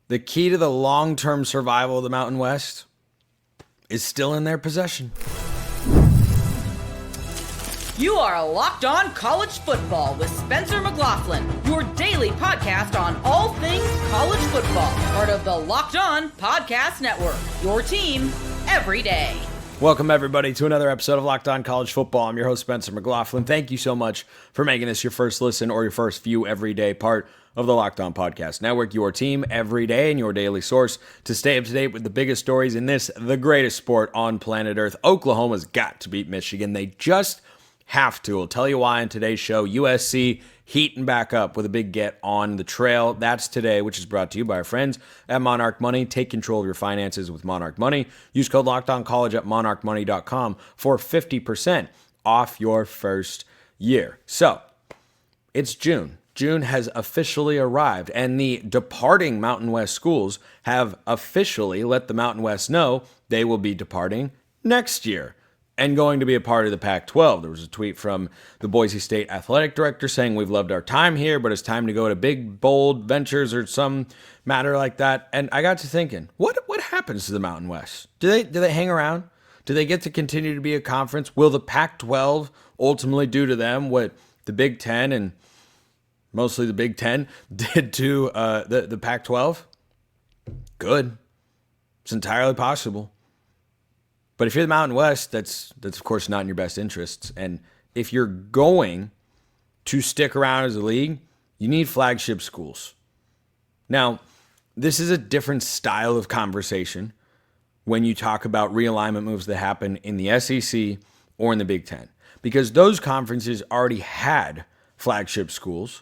The key to the long-term survival of the Mountain West is still in their possession. You are Locked On College Football with Spencer McLaughlin, your daily podcast on all things college football. Part of the Locked On Podcast Network, your team every day. Welcome, everybody, to another episode of Locked On College Football. I'm your host, Spencer McLaughlin. Thank you so much for making this your first listen or your first view every day, part of the Locked On Podcast Network, your team every day and your daily source to stay up to date with the biggest stories in this, the greatest sport on planet Earth. Oklahoma's got to beat Michigan. They just have to. I'll tell you why in today's show. USC heating back up with a big get on the trail. That's today, which is brought to you by our friends at Monarch Money. Take control of your finances with Monarch Money. Use code LOCKEDONCollege at monarchmoney.com for 50% off your first year. So, it's June. June has officially arrived, and the departing Mountain West schools have officially let the Mountain West know they will be departing next year and going to be a part of the Pac-12. There was a tweet from the Boise State athletic director saying, "We've loved our time here, but it's time to go to big, bold ventures," or some matter like that. And I got to thinking, what happens to the Mountain West? Do they hang around? Do they get to continue to be a conference? Will the Pac-12 ultimately do to them what the Big Ten and mostly the Big Ten did to the Pac-12? Good. It's entirely possible. But if you're the Mountain West, that's of course not in your best interests. And if you're going to stick around as a league, you need flagship schools. Now, this is a different style of conversation when you talk about realignment moves that happen in the SEC or in the Big Ten, because those conferences already had flagship schools,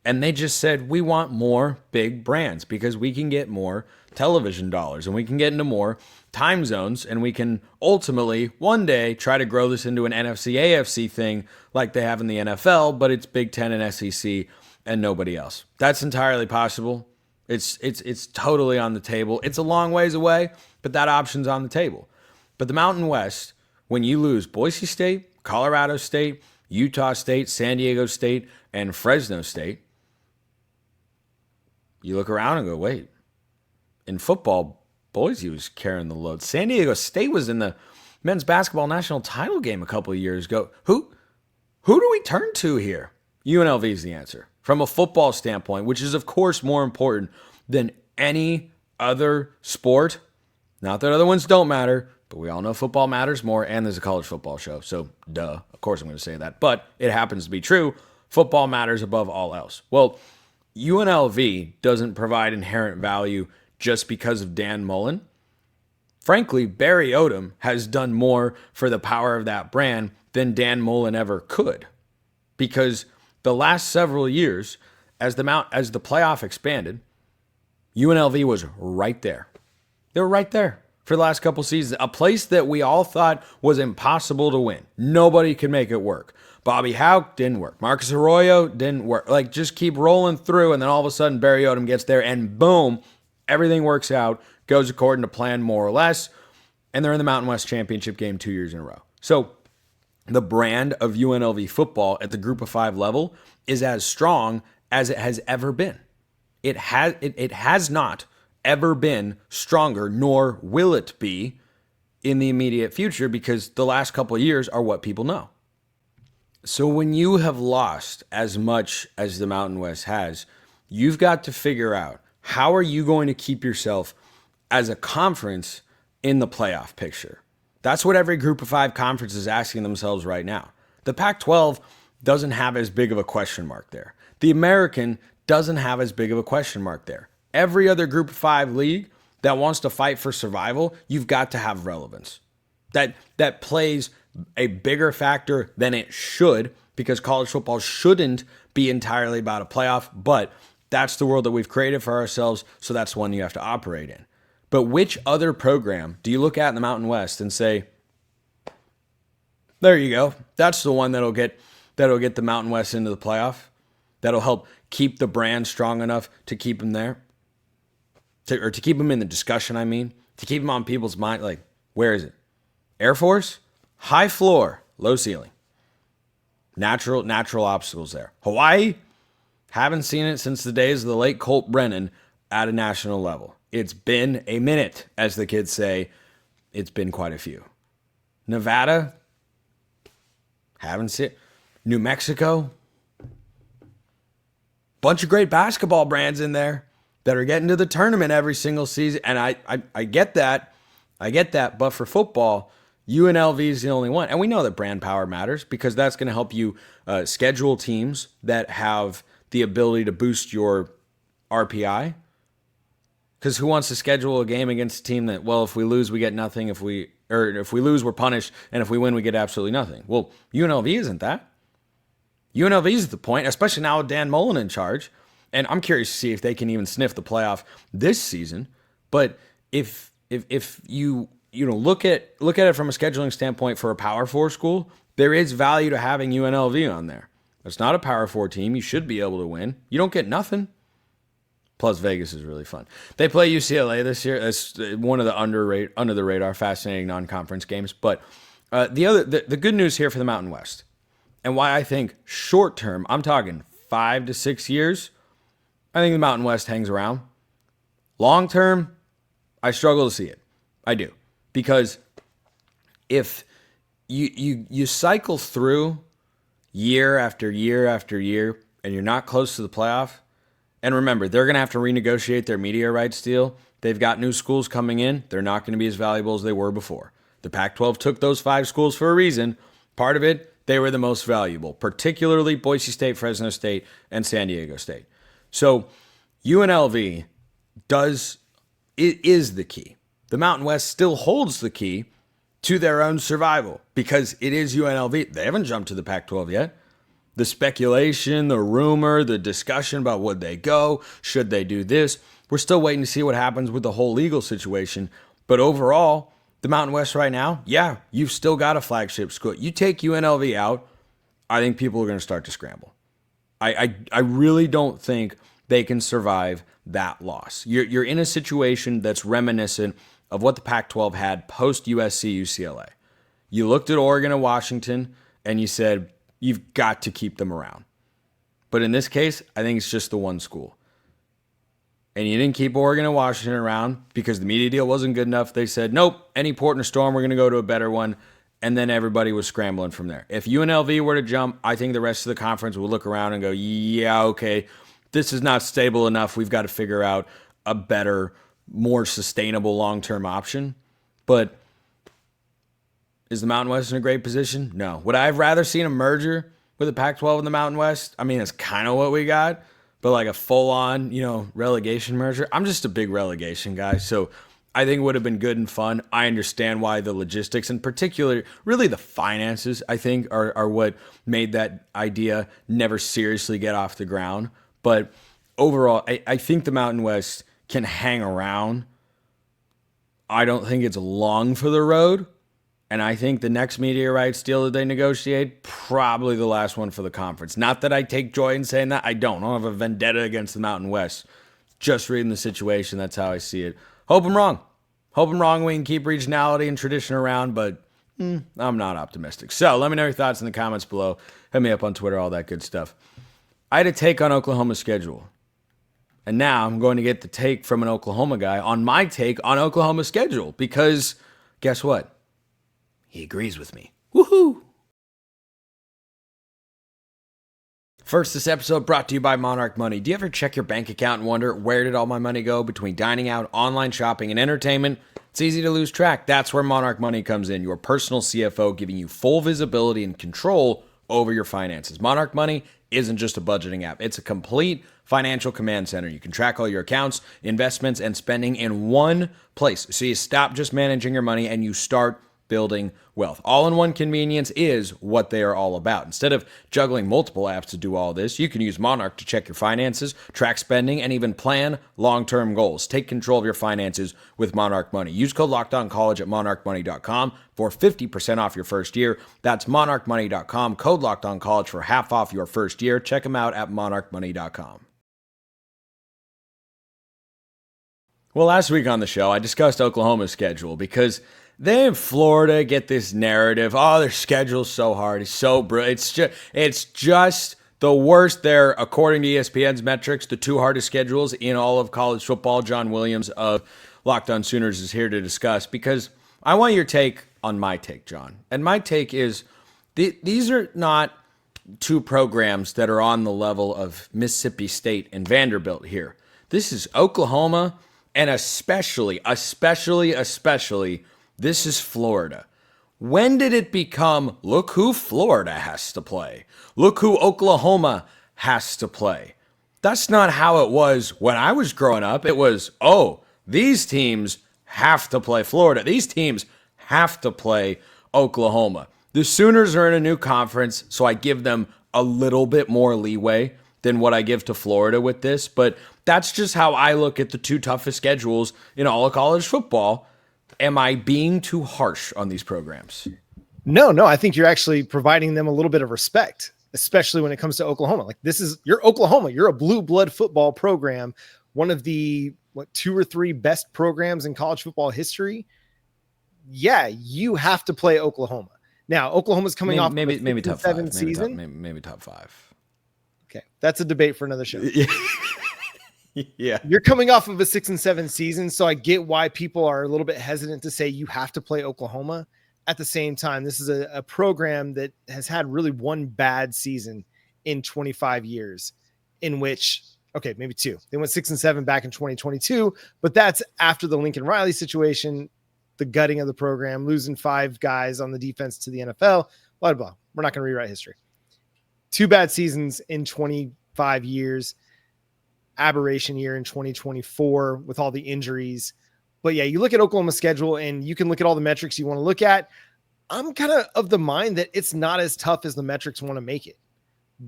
and they just said, we want more big brands because we can get more television dollars and we can get into more time zones, and we can ultimately one day try to grow this into an NFC AFC thing like they have in the NFL, but it's Big Ten and SEC and nobody else. That's entirely possible. It's totally on the table. It's a long ways away, but that option's on the table. But the Mountain West, when you lose Boise State, Colorado State, Utah State, San Diego State, and Fresno State, you look around and go, wait, in football, Boise was carrying the load. San Diego State was in the men's basketball national title game a couple of years ago. Who do we turn to here? UNLV is the answer from a football standpoint, which is, of course, more important than any other sport. Not that other ones don't matter, but we all know football matters more, and there's a college football show. So, duh, of course I'm going to say that. But it happens to be true. Football matters above all else. Well, UNLV doesn't provide inherent value just because of Dan Mullen. Frankly, Barry Odom has done more for the power of that brand than Dan Mullen ever could, because the last several years, as the playoff expanded, UNLV was right there. They were right there for the last couple seasons, a place that we all thought was impossible to win. Nobody could make it work. Bobby Houck didn't work. Marcus Arroyo didn't work. Like, just keep rolling through, and then all of a sudden Barry Odom gets there, and boom, everything works out, goes according to plan more or less, and they're in the Mountain West Championship game 2 years in a row. So the brand of UNLV football at the Group of Five level is as strong as it has ever been. It has not ever been stronger, nor will it be in the immediate future, because the last couple of years are what people know. So when you have lost as much as the Mountain West has, you've got to figure out, how are you going to keep yourself as a conference in the playoff picture? That's what every Group of Five conference is asking themselves right now. The Pac-12 doesn't have as big of a question mark there. The American doesn't have as big of a question mark there. Every other Group of Five league that wants to fight for survival, you've got to have relevance. That plays a bigger factor than it should, because college football shouldn't be entirely about a playoff, but that's the world that we've created for ourselves, so that's one you have to operate in. But which other program do you look at in the Mountain West and say, there you go, that's the one that'll get the Mountain West into the playoff, that'll help keep the brand strong enough to keep them there, to keep them in the discussion, to keep them on people's mind? Like, where is it? Air Force? High floor, low ceiling. Natural obstacles there. Hawaii? Haven't seen it since the days of the late Colt Brennan. at a national level. It's been a minute, as the kids say. It's been quite a few. Nevada, haven't seen. New Mexico, bunch of great basketball brands in there that are getting to the tournament every single season. And I get that. I get that. But for football, UNLV is the only one. And we know that brand power matters because that's going to help you schedule teams that have the ability to boost your RPI. Because who wants to schedule a game against a team that, well, if we lose, we get nothing. If we lose, we're punished. And if we win, we get absolutely nothing. Well, UNLV isn't that. UNLV is the point, especially now with Dan Mullen in charge. And I'm curious to see if they can even sniff the playoff this season. But if you look at it from a scheduling standpoint for a Power 4 school, there is value to having UNLV on there. It's not a Power 4 team. You should be able to win. You don't get nothing. Plus, Vegas is really fun. They play UCLA this year. That's one of the under the radar, fascinating non-conference games. But the good news here for the Mountain West, and why I think short term, I'm talking 5 to 6 years, I think the Mountain West hangs around. Long term, I struggle to see it. I do. Because if you cycle through year after year after year and you're not close to the playoff, and remember, they're going to have to renegotiate their media rights deal. They've got new schools coming in. They're not going to be as valuable as they were before. The Pac-12 took those 5 schools for a reason. Part of it, they were the most valuable, particularly Boise State, Fresno State, and San Diego State. So UNLV is the key. The Mountain West still holds the key to their own survival because it is UNLV. They haven't jumped to the Pac-12 yet. The speculation, the rumor, the discussion about would they go, should they do this, we're still waiting to see what happens with the whole legal situation. But overall, the Mountain West right now, yeah, you've still got a flagship school. You take UNLV out, I think people are going to start to scramble. I really don't think they can survive that loss. You're in a situation that's reminiscent of what the Pac-12 had post USC UCLA. You looked at Oregon and Washington and you said, you've got to keep them around. But in this case, I think it's just the one school. And you didn't keep Oregon and Washington around because the media deal wasn't good enough. They said, nope, any port in a storm, we're going to go to a better one. And then everybody was scrambling from there. If UNLV were to jump, I think the rest of the conference would look around and go, yeah, okay, this is not stable enough. We've got to figure out a better, more sustainable long-term option. But is the Mountain West in a great position? No. Would I have rather seen a merger with the Pac-12 and the Mountain West? I mean, it's kind of what we got, but like a full-on, relegation merger. I'm just a big relegation guy, so I think it would have been good and fun. I understand why the logistics, in particular, really the finances, I think, are what made that idea never seriously get off the ground. But overall, I think the Mountain West can hang around. I don't think it's long for the road. And I think the next media rights deal that they negotiate, probably the last one for the conference. Not that I take joy in saying that. I don't have a vendetta against the Mountain West. Just reading the situation, that's how I see it. Hope I'm wrong. Hope I'm wrong. We can keep regionality and tradition around, but I'm not optimistic. So let me know your thoughts in the comments below. Hit me up on Twitter, all that good stuff. I had a take on Oklahoma's schedule. And now I'm going to get the take from an Oklahoma guy on my take on Oklahoma's schedule. Because guess what? He agrees with me. Woohoo! First, this episode brought to you by Monarch Money. Do you ever check your bank account and wonder, where did all my money go between dining out, online shopping, and entertainment? It's easy to lose track. That's where Monarch Money comes in, your personal CFO giving you full visibility and control over your finances. Monarch Money isn't just a budgeting app. It's a complete financial command center. You can track all your accounts, investments, and spending in one place. So you stop just managing your money and you start building wealth. All-in-one convenience is what they are all about. Instead of juggling multiple apps to do all this, you can use Monarch to check your finances, track spending, and even plan long-term goals. Take control of your finances with Monarch Money. Use code LOCKEDONCollege at monarchmoney.com for 50% off your first year. That's monarchmoney.com, code LOCKEDONCollege for half off your first year. Check them out at monarchmoney.com. Well, last week on the show, I discussed Oklahoma's schedule because they in Florida get this narrative, oh, their schedule's so hard, it's so brutal. It's just The worst there, according to ESPN's metrics, the two hardest schedules in all of college football. John Williams of Locked On Sooners is here to discuss, because I want your take on my take, John. And my take is these are not two programs that are on the level of Mississippi State and Vanderbilt here. This is Oklahoma, and especially, this is Florida. When did it become, look who Florida has to play? Look who Oklahoma has to play. That's not how it was when I was growing up. It was, oh, these teams have to play Florida. These teams have to play Oklahoma. The Sooners are in a new conference, so I give them a little bit more leeway than what I give to Florida with this. But that's just how I look at the two toughest schedules in all of college football. Am I being too harsh on these programs? No, I think you're actually providing them a little bit of respect, especially when it comes to Oklahoma. Like, you're Oklahoma. You're a blue blood football program, one of the two or three best programs in college football history. Yeah, you have to play Oklahoma. Now, Oklahoma's coming off maybe top 5 season. Maybe top 5. Okay, that's a debate for another show. Yeah. You're coming off of a 6-7 season, so I get why people are a little bit hesitant to say you have to play Oklahoma. At the same time, this is a program that has had really one bad season in 25 years, in which, okay, maybe two. They went 6-7 back in 2022, but that's after the Lincoln Riley situation, the gutting of the program, losing 5 guys on the defense to the NFL, blah, blah, blah. We're not going to rewrite history. 2 bad seasons in 25 years. Aberration year in 2024 with all the injuries. But yeah, you look at Oklahoma's schedule and you can look at all the metrics you want to look at. I'm kind of the mind that it's not as tough as the metrics want to make it,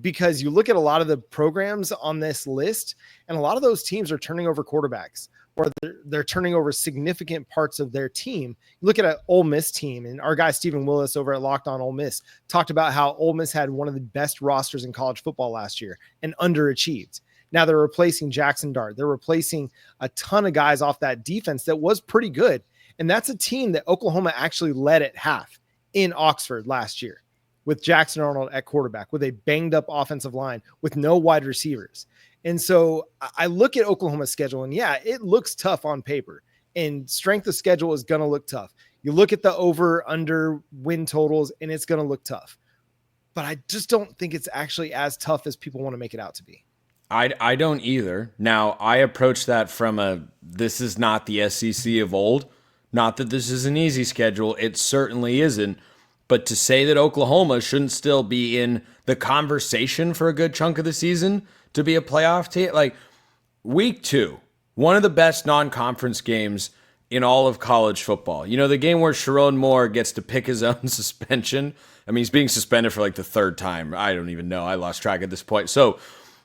because you look at a lot of the programs on this list and a lot of those teams are turning over quarterbacks, or they're turning over significant parts of their team. You look at an Ole Miss team, and our guy Stephen Willis over at Locked On Ole Miss talked about how Ole Miss had one of the best rosters in college football last year and underachieved. Now they're replacing Jackson Dart. They're replacing a ton of guys off that defense that was pretty good. And that's a team that Oklahoma actually led at half in Oxford last year, with Jackson Arnold at quarterback, with a banged up offensive line, with no wide receivers. And so I look at Oklahoma's schedule, and yeah, it looks tough on paper, and strength of schedule is going to look tough. You look at the over under win totals, and it's going to look tough. But I just don't think it's actually as tough as people want to make it out to be. I don't either. Now, I approach that from this is not the SEC of old. Not that this is an easy schedule. It certainly isn't. But to say that Oklahoma shouldn't still be in the conversation for a good chunk of the season to be a playoff team, like week 2, one of the best non-conference games in all of college football. You know, the game where Sharon Moore gets to pick his own suspension. I mean, he's being suspended for like the 3rd time. I don't even know. I lost track at this point. So,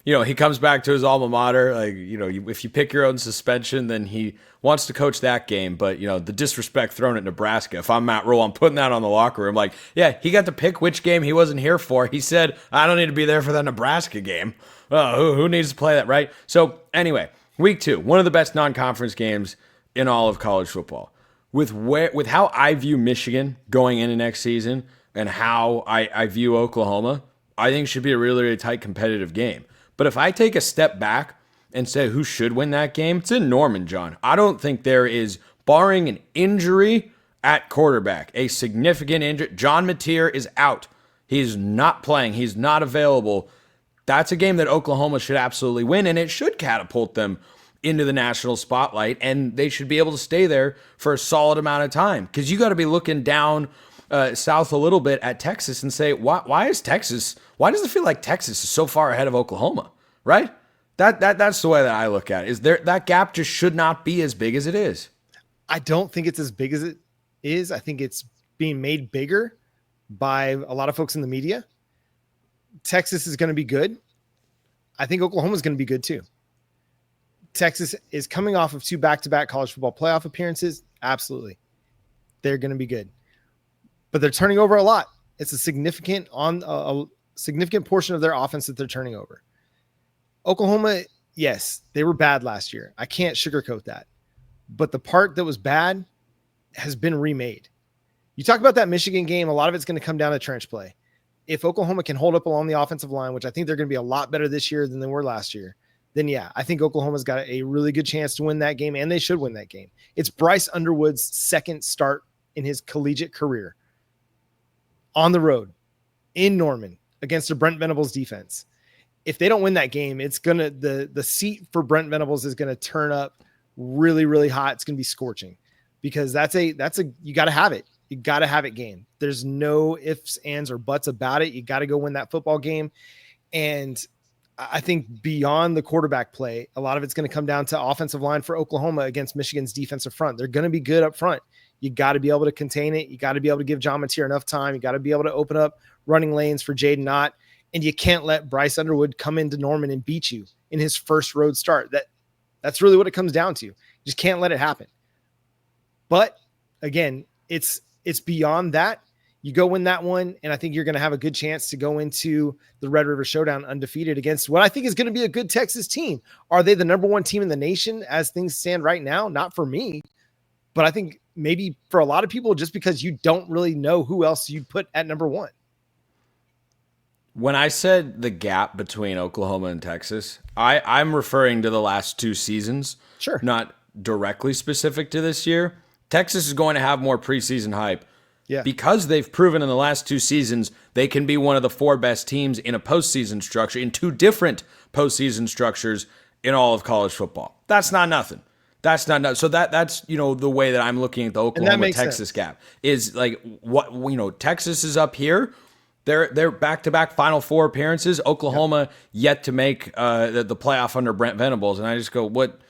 you know, he comes back to his alma mater. Like, you know, if you pick your own suspension, then he wants to coach that game. But, you know, the disrespect thrown at Nebraska. If I'm Matt Rule, I'm putting that on the locker room. Like, yeah, he got to pick which game he wasn't here for. He said, I don't need to be there for the Nebraska game. Who needs to play that, right? So, anyway, week 2, one of the best non-conference games in all of college football. With how I view Michigan going into next season and how I view Oklahoma, I think it should be a really, really tight competitive game. But if I take a step back and say who should win that game, it's in Norman, John. I don't think there is, barring an injury at quarterback, a significant injury. John Mater is out. He's not playing. He's not available. That's a game that Oklahoma should absolutely win, and it should catapult them into the national spotlight, and they should be able to stay there for a solid amount of time, because you got to be looking down south a little bit at Texas and say, why does it feel like Texas is so far ahead of Oklahoma, right? That's the way that I look at it. That gap just should not be as big as it is. I don't think it's as big as it is. I think it's being made bigger by a lot of folks in the media. Texas is going to be good. I think Oklahoma is going to be good too. Texas is coming off of 2 back-to-back college football playoff appearances. Absolutely. They're going to be good. But they're turning over a lot. It's a significant portion of their offense that they're turning over. Oklahoma, yes, they were bad last year. I can't sugarcoat that. But the part that was bad has been remade. You talk about that Michigan game, a lot of it's going to come down to trench play. if Oklahoma can hold up along the offensive line, which I think they're going to be a lot better this year than they were last year, then yeah, I think Oklahoma's got a really good chance to win that game, and they should win that game. It's Bryce Underwood's second start in his collegiate career on the road in Norman against a Brent Venables defense. If they don't win that game, it's gonna the seat for Brent Venables is gonna turn up really, really hot. It's gonna be scorching because that's a you got to have it. You got to have it game. There's no ifs, ands, or buts about it. You got to go win that football game. And I think beyond the quarterback play, a lot of it's going to come down to offensive line for Oklahoma against Michigan's defensive front. They're going to be good up front. You got to be able to contain it. You got to be able to give John Mateer enough time. You got to be able to open up running lanes for Jaden Knott. And you can't let Bryce Underwood come into Norman and beat you in his first road start. That's really what it comes down to. You just can't let it happen. But again, it's beyond that. You go win that one, and I think you're going to have a good chance to go into the Red River Showdown undefeated against what I think is going to be a good Texas team. Are they the number one team in the nation as things stand right now? Not for me, but I think maybe for a lot of people, just because you don't really know who else you'd put at number one. When I said the gap between Oklahoma and Texas, I'm referring to the last two seasons. Sure. Not directly specific to this year. Texas is going to have more preseason hype. Yeah. Because they've proven in the last two seasons they can be one of the four best teams in a postseason structure, in two different postseason structures in all of college football. That's not nothing. That's not nothing. So that's the way that I'm looking at the Oklahoma Texas gap is like what Texas is up here. They're back-to-back Final Four appearances. Oklahoma yet to make the playoff under Brent Venables, and I just go, what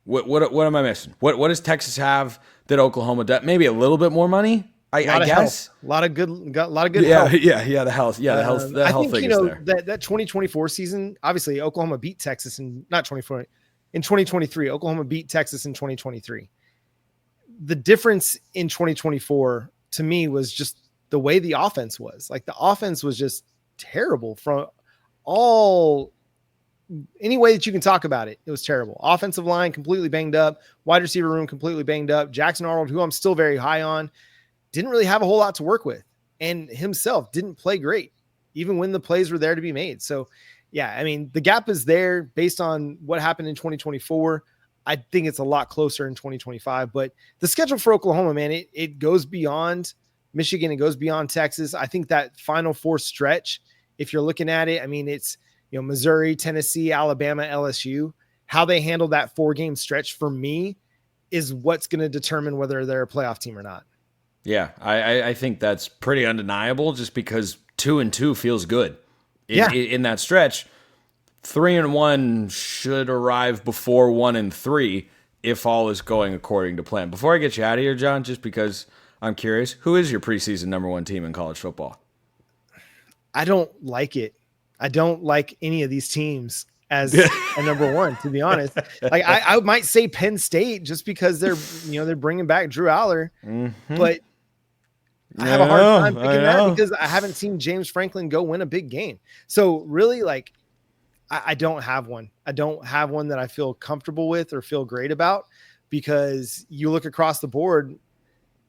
am I missing? What does Texas have that Oklahoma does? Maybe a little bit more money. I guess a lot of good health. The health. The health I think thing is there. That 2024 season, obviously Oklahoma beat Texas in 2023. Oklahoma beat Texas in 2023. The difference in 2024 to me was just the way the offense was. Like the offense was just terrible from any way that you can talk about it. It was terrible. Offensive line completely banged up. Wide receiver room completely banged up. Jackson Arnold, who I'm still very high on, didn't really have a whole lot to work with, and himself didn't play great, even when the plays were there to be made. So, yeah, I mean, the gap is there based on what happened in 2024. I think it's a lot closer in 2025, but the schedule for Oklahoma, man, it goes beyond Michigan. It goes beyond Texas. I think that Final Four stretch, if you're looking at it, I mean, it's, Missouri, Tennessee, Alabama, LSU, how they handle that 4-game stretch for me is what's going to determine whether they're a playoff team or not. Yeah, I think that's pretty undeniable just because 2-2 feels good in that stretch. 3-1 should arrive before 1-3 if all is going according to plan. Before I get you out of here, John, just because I'm curious, who is your preseason number one team in college football? I don't like it. I don't like any of these teams as a number one, to be honest. Like I might say Penn State just because they're bringing back Drew Aller, but I have a hard time picking that because I haven't seen James Franklin go win a big game. So really, like, I don't have one. I don't have one that I feel comfortable with or feel great about, because you look across the board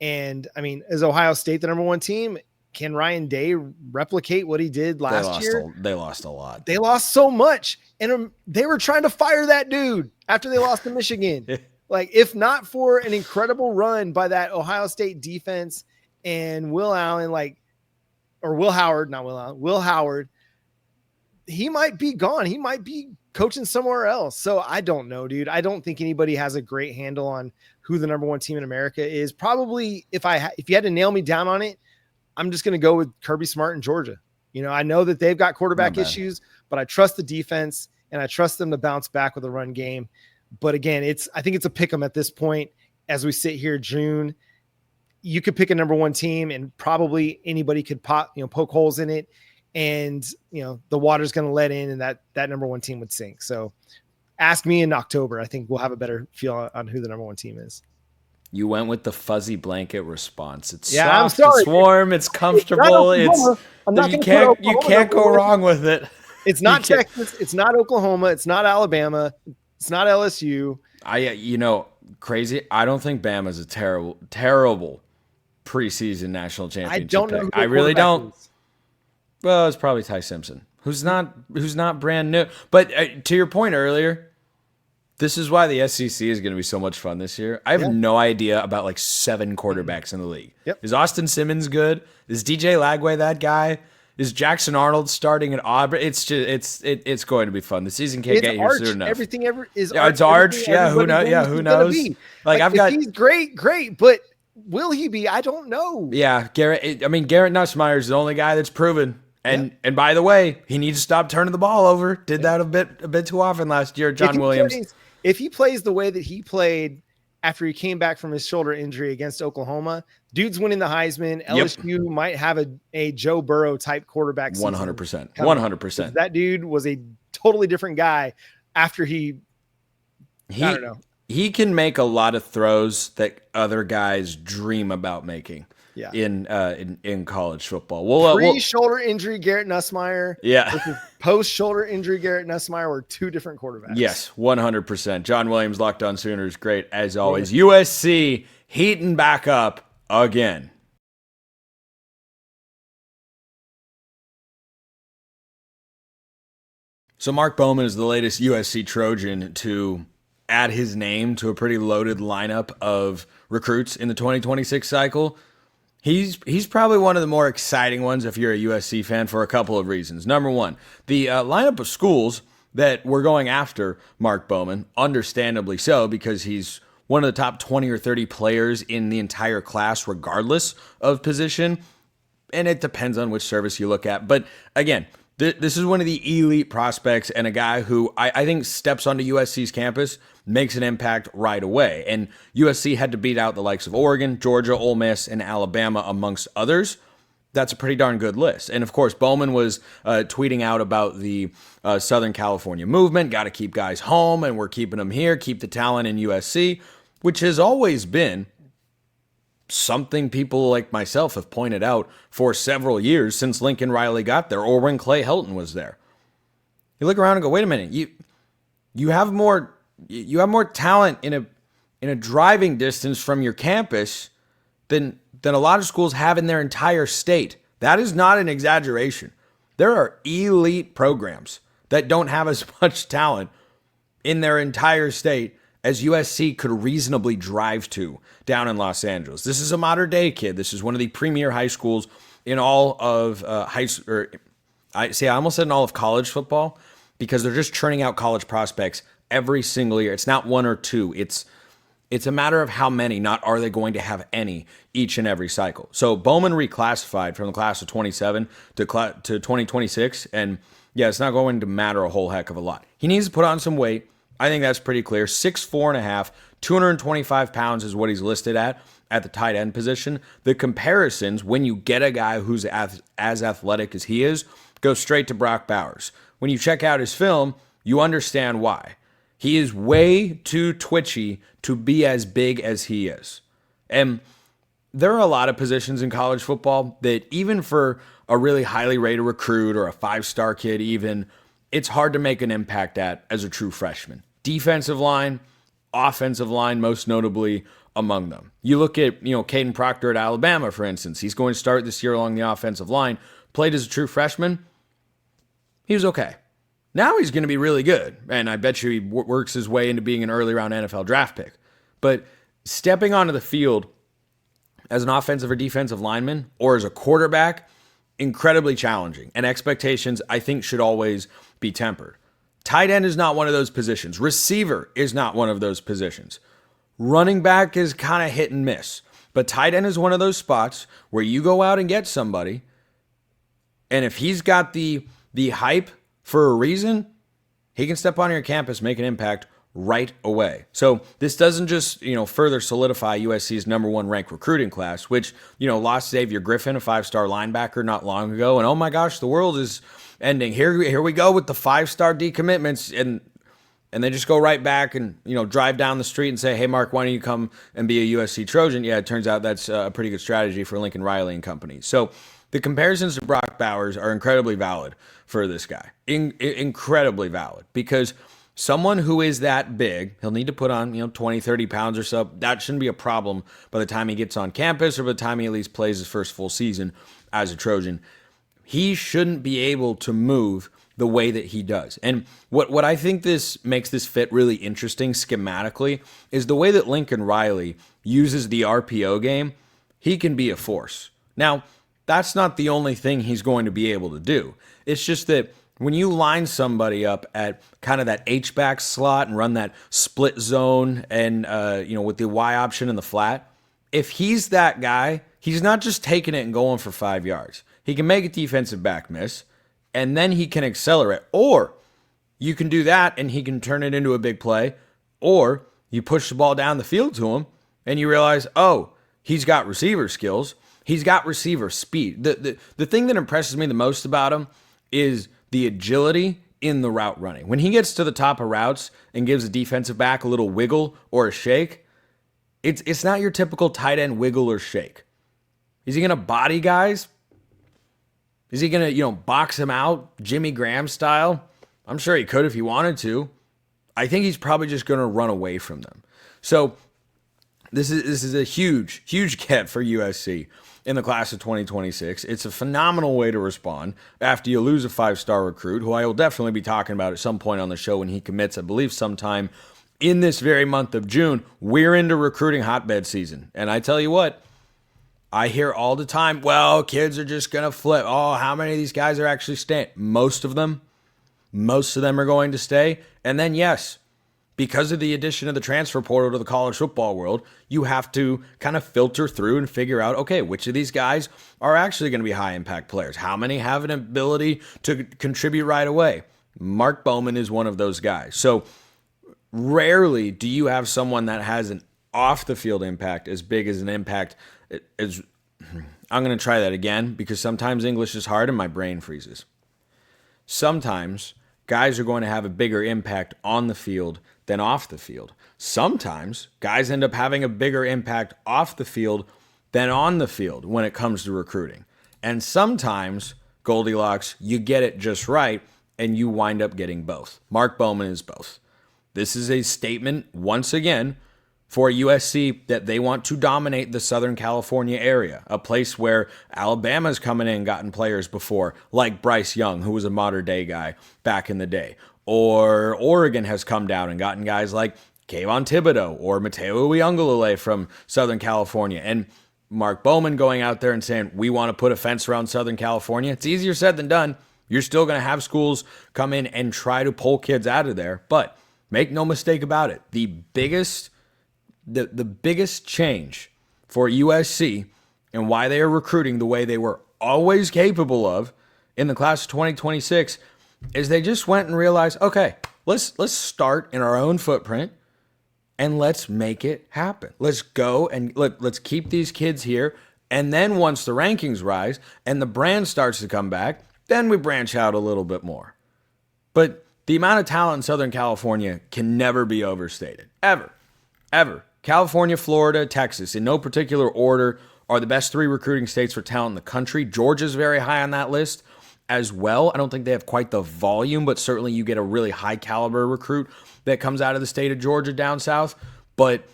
and, I mean, is Ohio State the number one team? Can Ryan Day replicate what he did last year? They lost a lot. They lost so much. And they were trying to fire that dude after they lost to Michigan. Like, if not for an incredible run by that Ohio State defense and Will Howard, he might be gone. He might be coaching somewhere else. So I don't know, dude. I don't think anybody has a great handle on who the number one team in America is. Probably if you had to nail me down on it, I'm just going to go with Kirby Smart in Georgia. I know that they've got quarterback issues, but I trust the defense and I trust them to bounce back with a run game. But again, I think it's a pick 'em at this point as we sit here June. You could pick a number one team and probably anybody could poke holes in it. And, the water's going to let in and that number one team would sink. So ask me in October. I think we'll have a better feel on who the number one team is. You went with the fuzzy blanket response. It's soft, I'm sorry, it's warm, it's comfortable. You can't go wrong with it. It's not Texas. It's not Oklahoma. It's not Alabama. It's not LSU. Crazy. I don't think Bama's a terrible preseason national championship. I don't know. I really don't. Well, it's probably Ty Simpson, who's not brand new. But to your point earlier, this is why the SEC is going to be so much fun this year. I have no idea about like 7 quarterbacks in the league. Yep. Is Austin Simmons good? Is DJ Lagway that guy? Is Jackson Arnold starting at Auburn? It's going to be fun. The season can't get here soon enough. Everything ever is. It's Arch. Yeah, who knows? Yeah, who knows? Like if he's great, but will he be? I don't know. Yeah, Garrett Nussmeier is the only guy that's proven. And by the way, he needs to stop turning the ball over. Did that a bit too often last year. John Williams. If he plays the way that he played after he came back from his shoulder injury against Oklahoma, dude's winning the Heisman. LSU might have a Joe Burrow type quarterback. 100%. 100%. That dude was a totally different guy after I don't know. He can make a lot of throws that other guys dream about making. Yeah. In college football. Pre-shoulder injury Garrett Nussmeier. Yeah. Post-shoulder injury Garrett Nussmeier were 2 different quarterbacks. Yes, 100%. John Williams, Locked On Sooners, great as always. USC heating back up again. So Mark Bowman is the latest USC Trojan to add his name to a pretty loaded lineup of recruits in the 2026 cycle. He's probably one of the more exciting ones if you're a USC fan for a couple of reasons. Number one, the lineup of schools that we're going after Mark Bowman, understandably so, because he's one of the top 20 or 30 players in the entire class, regardless of position. And it depends on which service you look at. But again, this is one of the elite prospects and a guy who I think steps onto USC's campus, makes an impact right away. And USC had to beat out the likes of Oregon, Georgia, Ole Miss, and Alabama, amongst others. That's a pretty darn good list. And of course, Bowman was tweeting out about the Southern California movement, got to keep guys home, and we're keeping them here, keep the talent in USC, which has always been something people like myself have pointed out for several years since Lincoln Riley got there or when Clay Helton was there. You look around and go, wait a minute, you have more talent in a driving distance from your campus than a lot of schools have in their entire state. That is not an exaggeration. There are elite programs that don't have as much talent in their entire state as USC could reasonably drive to down in Los Angeles. This is a Mater Dei kid. This is one of the premier high schools in all of I almost said in all of college football, because they're just churning out college prospects every single year. It's not 1 or 2. It's a matter of how many, not are they going to have any each and every cycle. So Bowman reclassified from the class of 27 to 2026, and yeah, it's not going to matter a whole heck of a lot. He needs to put on some weight. I think that's pretty clear. 6'4.5", 225 pounds is what he's listed at the tight end position. The comparisons, when you get a guy who's as athletic as he is, go straight to Brock Bowers. When you check out his film, you understand why. He is way too twitchy to be as big as he is. And there are a lot of positions in college football that even for a really highly rated recruit or a 5-star kid even, it's hard to make an impact at as a true freshman. Defensive line, offensive line, most notably among them. You look at, Caden Proctor at Alabama, for instance. He's going to start this year along the offensive line. Played as a true freshman. He was okay. Now he's going to be really good, and I bet you he works his way into being an early round NFL draft pick. But stepping onto the field as an offensive or defensive lineman or as a quarterback, incredibly challenging. And expectations, I think, should always be tempered. Tight end is not one of those positions. Receiver is not one of those positions. Running back is kind of hit and miss. But tight end is one of those spots where you go out and get somebody, and if he's got the hype for a reason, he can step on your campus, make an impact right away. So this doesn't just, further solidify USC's number 1 ranked recruiting class, which, lost Xavier Griffin, a 5-star linebacker, not long ago. And oh my gosh, the world is ending. Here we go with the 5-star decommitments. And they just go right back and, drive down the street and say, hey, Mark, why don't you come and be a USC Trojan? Yeah, it turns out that's a pretty good strategy for Lincoln Riley and company. So the comparisons to Brock Bowers are incredibly valid for this guy. Incredibly valid, because someone who is that big, he'll need to put on, 20, 30 pounds or so. That shouldn't be a problem by the time he gets on campus or by the time he at least plays his first full season as a Trojan. he shouldn't be able to move the way that he does. And what I think this makes this fit really interesting schematically is the way that Lincoln Riley uses the RPO game. He can be a force. Now, that's not the only thing he's going to be able to do. It's just that when you line somebody up at kind of that H-back slot and run that split zone and, with the Y option in the flat, if he's that guy, he's not just taking it and going for 5 yards. He can make a defensive back miss, and then he can accelerate. Or you can do that and he can turn it into a big play. Or you push the ball down the field to him and you realize, oh, he's got receiver skills. He's got receiver speed. The thing that impresses me the most about him is the agility in the route running. When he gets to the top of routes and gives a defensive back a little wiggle or a shake, it's not your typical tight end wiggle or shake. Is he going to body guys? Is he going to, box him out Jimmy Graham style? I'm sure he could if he wanted to. I think he's probably just going to run away from them. So this is a huge, huge get for USC in the class of 2026. It's a phenomenal way to respond after you lose a 5-star recruit, who I will definitely be talking about at some point on the show when he commits, I believe sometime in this very month of June. We're into recruiting hotbed season. And I tell you what, I hear all the time, well, kids are just going to flip. Oh, how many of these guys are actually staying? Most of them are going to stay. And then, yes, because of the addition of the transfer portal to the college football world, you have to kind of filter through and figure out, okay, which of these guys are actually going to be high impact players? How many have an ability to contribute right away? Mark Bowman is one of those guys. So rarely do you have someone that has an off the field impact as big as an impact as, I'm going to try that again because sometimes English is hard and my brain freezes. Sometimes guys are going to have a bigger impact on the field than off the field. Sometimes guys end up having a bigger impact off the field than on the field when it comes to recruiting. And sometimes, Goldilocks, you get it just right and you wind up getting both. Mark Bowman is both. This is a statement, once again, for USC that they want to dominate the Southern California area, a place where Alabama's coming in and gotten players before, like Bryce Young, who was a Mater Dei guy back in the day. Or Oregon has come down and gotten guys like Kayvon Thibodeau or Mateo Uiagalelei from Southern California. And Mark Bowman going out there and saying, we want to put a fence around Southern California. It's easier said than done. You're still going to have schools come in and try to pull kids out of there. But make no mistake about it, the biggest change for USC and why they are recruiting the way they were always capable of in the class of 2026 is they just went and realized, okay, let's start in our own footprint and let's make it happen. Let's go and let's keep these kids here. And then once the rankings rise and the brand starts to come back, then we branch out a little bit more. But the amount of talent in Southern California can never be overstated. Ever. California, Florida, Texas, in no particular order, are the best 3 recruiting states for talent in the country. Georgia's very high on that list as well. I don't think they have quite the volume, but certainly you get a really high caliber recruit that comes out of the state of Georgia down south. But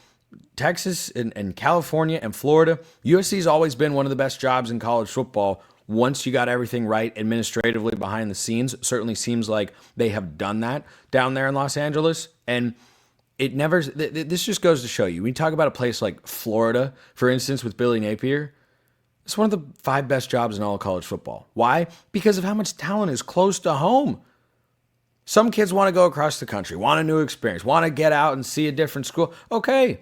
Texas and California and Florida, USC's always been one of the best jobs in college football once you got everything right administratively behind the scenes. It certainly seems like they have done that down there in Los Angeles. And this just goes to show you, when you talk about a place like Florida, for instance, with Billy Napier, it's one of the 5 best jobs in all of college football. Why? Because of how much talent is close to home. Some kids want to go across the country, want a new experience, want to get out and see a different school. Okay.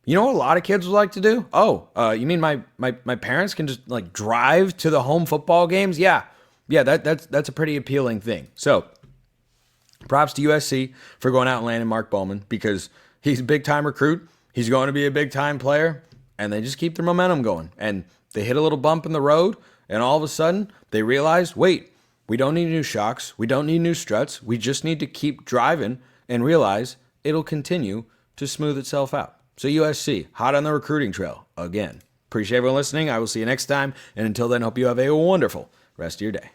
You know what a lot of kids would like to do? Oh, you mean my parents can just like drive to the home football games? Yeah, that's a pretty appealing thing. So props to USC for going out and landing Mark Bowman because he's a big-time recruit. He's going to be a big-time player, and they just keep their momentum going. And they hit a little bump in the road, and all of a sudden they realized, wait, we don't need new shocks. We don't need new struts. We just need to keep driving and realize it'll continue to smooth itself out. So USC, hot on the recruiting trail again. Appreciate everyone listening. I will see you next time. And until then, hope you have a wonderful rest of your day.